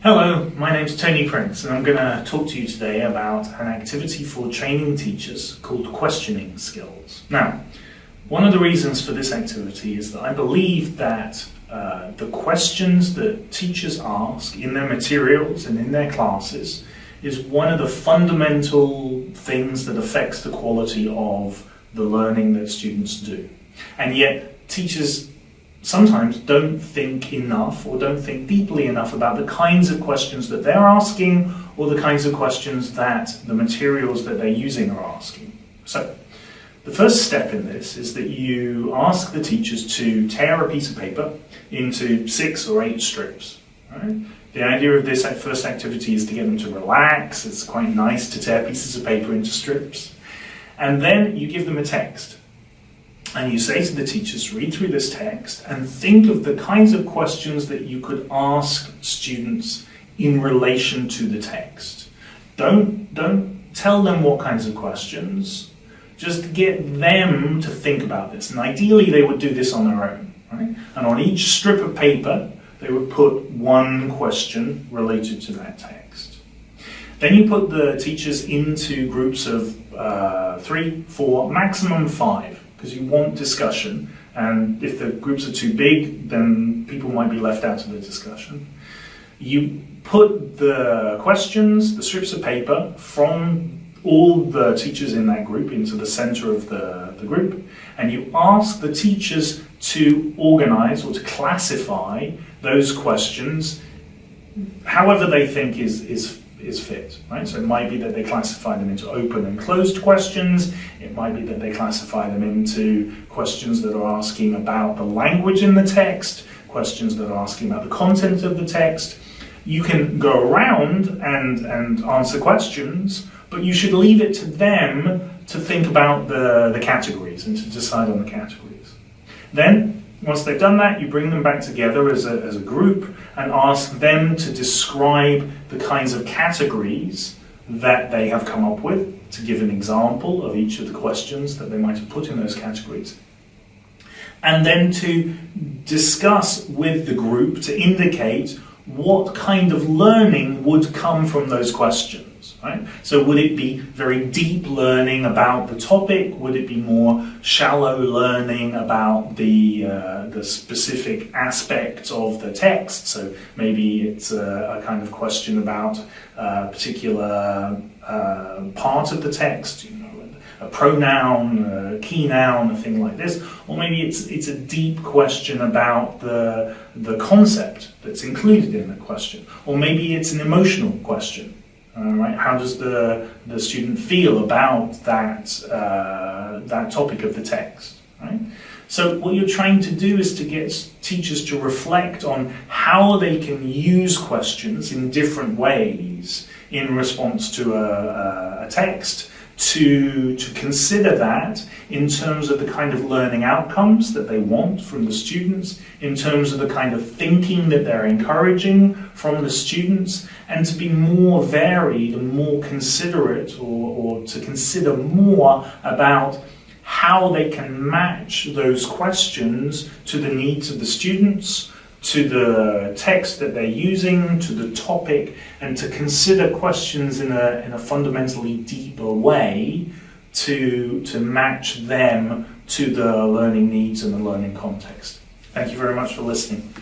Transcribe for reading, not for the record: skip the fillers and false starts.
Hello, my name's Tony Prince and I'm going to talk to you today about an activity for training teachers called questioning skills. Now, one of the reasons for this activity is that I believe that the questions that teachers ask in their materials and in their classes is one of the fundamental things that affects the quality of the learning that students do. And yet teachers sometimes don't think enough or don't think deeply enough about the kinds of questions that they're asking or the kinds of questions that the materials that they're using are asking. So the first step in this is that you ask the teachers to tear a piece of paper into 6 or 8 strips. Right? The idea of this first activity is to get them to relax. It's quite nice to tear pieces of paper into strips. And then you give them a text. And you say to the teachers, read through this text and think of the kinds of questions that you could ask students in relation to the text. Don't tell them what kinds of questions, just get them to think about this. And ideally they would do this on their own. Right? And on each strip of paper, they would put one question related to that text. Then you put the teachers into groups of 3, 4, maximum 5. Because you want discussion, and if the groups are too big, then people might be left out of the discussion. You put the questions, the strips of paper, from all the teachers in that group into the center of the group, and you ask the teachers to organize or to classify those questions however they think is fit, right? So it might be that they classify them into open and closed questions. It might be that they classify them into questions that are asking about the language in the text, questions that are asking about the content of the text. You can go around and answer questions, but you should leave it to them to think about the categories and to decide on the categories. Then, once they've done that, you bring them back together as a group and ask them to describe the kinds of categories that they have come up with, to give an example of each of the questions that they might have put in those categories. And then to discuss with the group to indicate what kind of learning would come from those questions. Right? So would it be very deep learning about the topic? Would it be more shallow learning about the specific aspects of the text? So maybe it's a kind of question about a particular part of the text, a pronoun, a key noun, a thing like this. Or maybe it's a deep question about the concept that's included in the question. Or maybe it's an emotional question. Right? How does the student feel about that topic of the text? Right? So what you're trying to do is to get teachers to reflect on how they can use questions in different ways in response to a text, to consider that in terms of the kind of learning outcomes that they want from the students, in terms of the kind of thinking that they're encouraging from the students, and to be more varied and more considerate or to consider more about how they can match those questions to the needs of the students, to the text that they're using, to the topic, and to consider questions in a fundamentally deeper way to match them to the learning needs and the learning context. Thank you very much for listening.